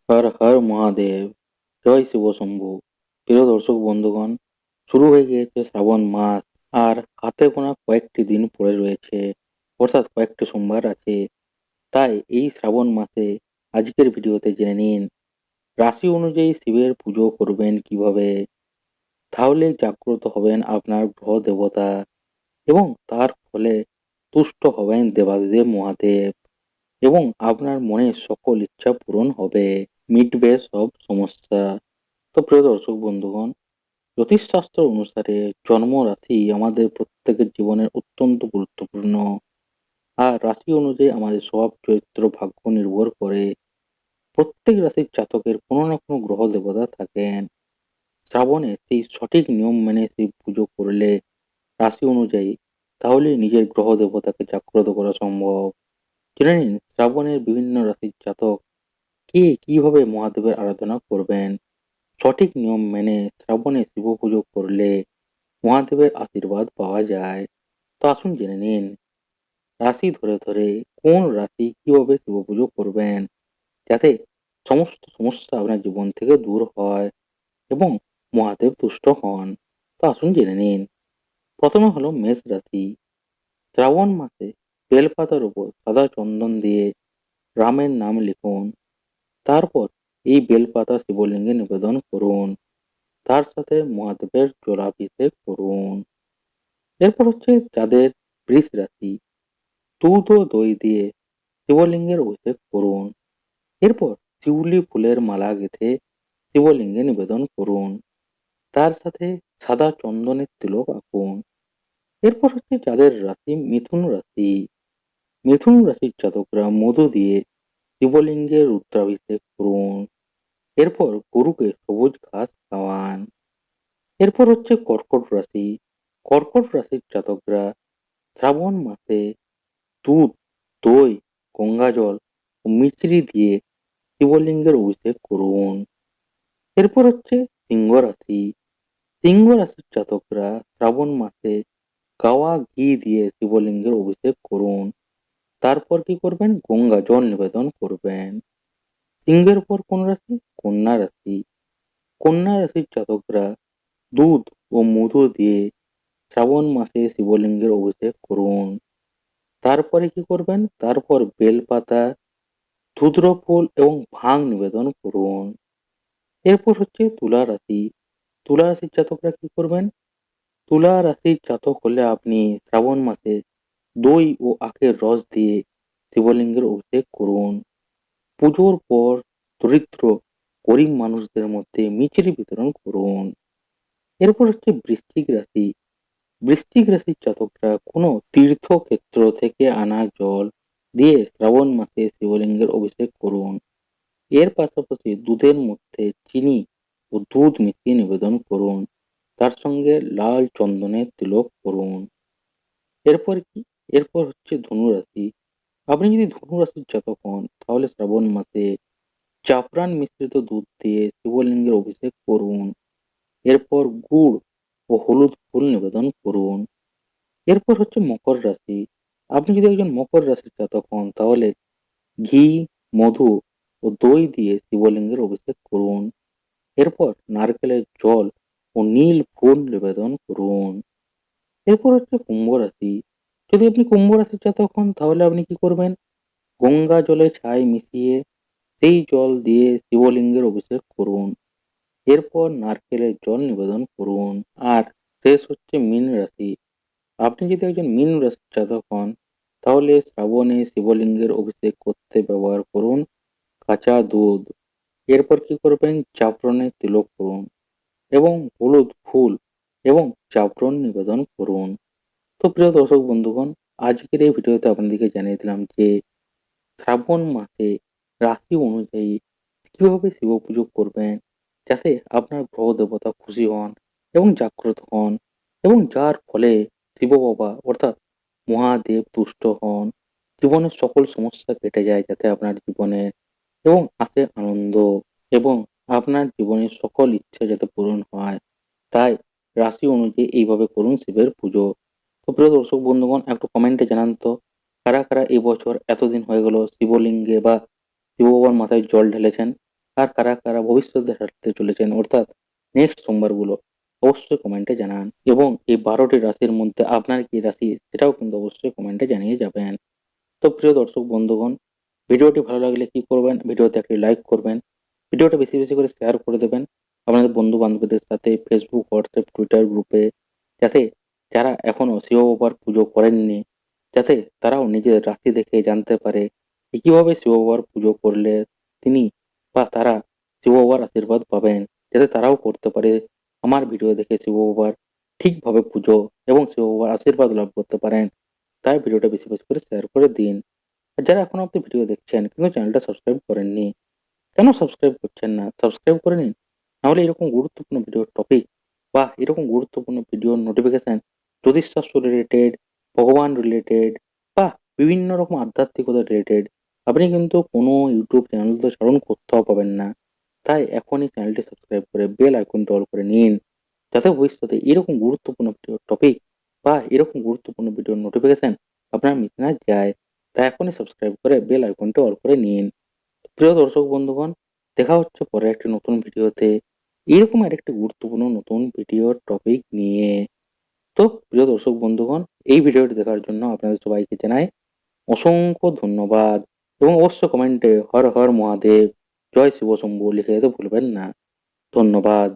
হর হর মহাদেব। জয় শিব শম্ভু। প্রিয় দর্শক বন্ধুগণ, শুরু হয়ে গিয়েছে শ্রাবণ মাস। আর হাতে গোনা কয়েকটি দিন পড়ে রয়েছে, অর্থাৎ কয়েকটি সোমবার আছে। তাই এই শ্রাবণ মাসে আজকের ভিডিওতে জেনে নিন রাশি অনুযায়ী শিবের পুজো করবেন কিভাবে। তাহলে জাগ্রত হবেন আপনার গ্রহ দেবতা এবং তার ফলে তুষ্ট হবেন দেবাদিদেব মহাদেব এবং আপনার মনের সকল ইচ্ছা পূরণ হবে, মিটবে সব সমস্যা। তো প্রিয় দর্শক বন্ধুগণ, জ্যোতিষশাস্ত্র অনুসারে জন্ম রাশি আমাদের প্রত্যেকের জীবনের অত্যন্ত গুরুত্বপূর্ণ। আর রাশি অনুযায়ী আমাদের স্বভাব চরিত্র ভাগ্য নির্ভর করে। প্রত্যেক রাশির জাতকের কোনো না কোনো গ্রহ দেবতা থাকেন। শ্রাবণে সেই সঠিক নিয়ম মেনে সেই পুজো করলে রাশি অনুযায়ী, তাহলে নিজের গ্রহ দেবতাকে জাগ্রত করা সম্ভব। জেনে নিন শ্রাবণের বিভিন্ন রাশির জাতক কে কিভাবে মহাদেবের আরাধনা করবেন। সঠিক নিয়ম মেনে শ্রাবণে শিব পুজো করলে মহাদেবের আশীর্বাদ পাওয়া যায়। তো আসুন জেনে নিন রাশি ধরে ধরে কোন রাশি কিভাবে শিব পুজো করবেন, যাতে সমস্ত সমস্যা আপনার জীবন থেকে দূর হয় এবং মহাদেব তুষ্ট হন। তো আসুন জেনে নিন। প্রথমে হলো মেষ রাশি। শ্রাবণ মাসে বেলপাতার উপর সাদা চন্দন দিয়ে রামের নাম লিখুন। তারপর এই বেলপাতা শিবলিঙ্গে নিবেদন করুন। তার সাথে মহাদেবের জলাভিষেক করুন। এরপর হচ্ছে যাদের বৃষ রাশি, দুধ ও দই দিয়ে শিবলিঙ্গের অভিষেক করুন। এরপর শিউলি ফুলের মালা গেঁথে শিবলিঙ্গে নিবেদন করুন। তার সাথে সাদা চন্দনের তিলক আঁকুন। এরপর হচ্ছে যাদের রাশি মিথুন রাশি, মিথুন রাশির জাতকরা মধু দিয়ে শিবলিঙ্গে রুদ্রাভিষেক করুন। এরপর গরুকে সবুজ ঘাস খাওয়ান। এরপর হচ্ছে কর্কট রাশি। কর্কট রাশির জাতকরা শ্রাবণ মাসে দুধ, দই, গঙ্গাজল ও মিছরি দিয়ে শিবলিঙ্গের অভিষেক করুন। এরপর হচ্ছে সিংহ রাশি। সিংহ রাশির জাতকরা শ্রাবণ মাসে গাওয়া ঘি দিয়ে শিবলিঙ্গের অভিষেক করুন। তারপর কি করবেন? গঙ্গা জল নিবেদন করবেন। সিংহের পর কোন রাশি? কন্যা রাশি। কন্যা রাশির জাতকরা দুধ ও মধু দিয়ে শ্রাবণ মাসে শিবলিঙ্গের অভিষেক করুন। তারপরে কি করবেন? তারপর বেলপাতা, ধুত্র ফুল এবং ভাং নিবেদন করুন। এরপর হচ্ছে তুলা রাশি। তুলা রাশির জাতকরা কি করবেন? তুলা রাশির জাতক হলে আপনি শ্রাবণ মাসে দই ও আখের রস দিয়ে শিবলিঙ্গের অভিষেক করুন। পুজোর পর দরিদ্র গরিব মানুষদের মধ্যে মিছরি বিতরণ করুন। এরপর হচ্ছে বৃশ্চিক রাশি। বৃশ্চিক রাশির জাতকরা কোনো তীর্থক্ষেত্র থেকে আনা জল দিয়ে শ্রাবণ মাসে শিবলিঙ্গের অভিষেক করুন। এর পাশাপাশি দুধের মধ্যে চিনি ও দুধ মিশিয়ে নিবেদন করুন। তার সঙ্গে লাল চন্দনের তিলক করুন। এরপর কি? এরপর হচ্ছে ধনু রাশি। আপনি যদি ধনু রাশির জাতক হন, তাহলে শ্রাবণ মাসে জাফরান মিশ্রিত দুধ দিয়ে শিবলিঙ্গের অভিষেক করুন। এরপর গুড় ও হলুদ ফুল নিবেদন করুন। এরপর হচ্ছে মকর রাশি। আপনি যদি একজন মকর রাশির জাতক হন, তাহলে ঘি, মধু ও দই দিয়ে শিবলিঙ্গের অভিষেক করুন। এরপর নারকেলের জল ও নীল ফুল নিবেদন করুন। এরপর হচ্ছে কুম্ভ রাশি। যদি আপনি কুম্ভ রাশির জাতক হন, তাহলে আপনি কি করবেন? গঙ্গা জলে ছাই মিশিয়ে সেই জল দিয়ে শিবলিঙ্গের অভিষেক করুন। এরপর নারকেলের জল নিবেদন করুন। আর শেষ হচ্ছে মীন রাশি। আপনি যদি একজন মীন রাশির জাতক হন, তাহলে শ্রাবণে শিবলিঙ্গের অভিষেক করতে ব্যবহার করুন কাঁচা দুধ। এরপর কি করবেন? জাফরানের তিলক করুন এবং হলুদ ফুল এবং জাফরান নিবেদন করুন। তো প্রিয় দর্শক বন্ধুগণ, আজকের এই ভিডিওতে আপনাদেরকে জানিয়ে দিলাম যে শ্রাবণ মাসে রাশি অনুযায়ী কিভাবে শিব পুজো করবেন, যাতে আপনার গ্রহ দেবতা খুশি হন এবং জাগ্রত হন এবং যার ফলে শিব বাবা অর্থাৎ মহাদেব তুষ্ট হন, জীবনের সকল সমস্যা কেটে যায় যাতে আপনার জীবনে, এবং আসে আনন্দ এবং আপনার জীবনের সকল ইচ্ছা যাতে পূরণ হয়। তাই রাশি অনুযায়ী এইভাবে করুন শিবের পুজো। তো প্রিয় দর্শক বন্ধুগণ, একটু কমেন্টে জানান তো কারা কারা এই বছর এতদিন হয়ে গেল শিবলিঙ্গে বা শিব বাবার মাথায় জল ঢেলেছেন। আর কারা কারা ভবিষ্যতে হাঁটতে চলেছেন অর্থাৎ নেক্সট সোমবারগুলো অবশ্যই কমেন্টে জানান। এবং এই 12টি রাশির মধ্যে আপনার কি রাশি সেটাও কিন্তু অবশ্যই কমেন্টে জানিয়ে যাবেন। তো প্রিয় দর্শক বন্ধুগণ, ভিডিওটি ভালো লাগলে কি করবেন, ভিডিওতে একটি লাইক করবেন, ভিডিওটা বেশি বেশি করে শেয়ার করে দেবেন আপনাদের বন্ধু বান্ধবদের সাথে, ফেসবুক, হোয়াটসঅ্যাপ, টুইটার গ্রুপে, যাতে যারা এখনো শিব বাবার পুজো করেননি, যাতে তারাও নিজের রাশি দেখে জানতে পারে যে কিভাবে শিব বাবার পুজো করলে তিনি বা তারা শিব বাবার আশীর্বাদ পাবেন, যাতে তারাও করতে পারে আমার ভিডিও দেখে শিব বাবার ঠিকভাবে পুজো এবং শিব বাবার আশীর্বাদ লাভ করতে পারেন। তাই ভিডিওটা বেশি বেশি করে শেয়ার করে দিন। আর যারা এখনো অব্দি ভিডিও দেখছেন কিন্তু চ্যানেলটা সাবস্ক্রাইব করেননি, কেন সাবস্ক্রাইব করছেন না? সাবস্ক্রাইব করে নিন। নাহলে এরকম গুরুত্বপূর্ণ ভিডিওর টপিক বা এরকম গুরুত্বপূর্ণ ভিডিওর নোটিফিকেশন, জ্যোতিষশাস্ত্র রিলেটেড, ভগবান রিলেটেড বা বিভিন্ন রকম আধ্যাত্মিকতা রিলেটেড আপনি কিন্তু কোনো ইউটিউব চ্যানেল তো ছাড়ুন কোথাও পাবেন না। তাই এখনই চ্যানেলটি সাবস্ক্রাইব করে বেল আইকনটি অল করে নিন, যাতে ভবিষ্যতে এরকম গুরুত্বপূর্ণ ভিডিওর টপিক বা এরকম গুরুত্বপূর্ণ ভিডিওর নোটিফিকেশন আপনার মিস না যায়। তাই এখনই সাবস্ক্রাইব করে বেল আইকনটি অল করে নিন। প্রিয় দর্শক বন্ধুগণ, দেখা হচ্ছে পরে একটি নতুন ভিডিওতে এরকম আরেকটি গুরুত্বপূর্ণ নতুন ভিডিওর টপিক নিয়ে। তো প্রিয় দর্শক বন্ধুগণ, এই ভিডিওটি দেখার জন্য আপনাদের সবাইকে জানাই অসংখ্য ধন্যবাদ এবং অবশ্যই কমেন্টে হর হর মহাদেব, জয় শিব শম্ভু লিখে যেতে ভুলবেন না। ধন্যবাদ।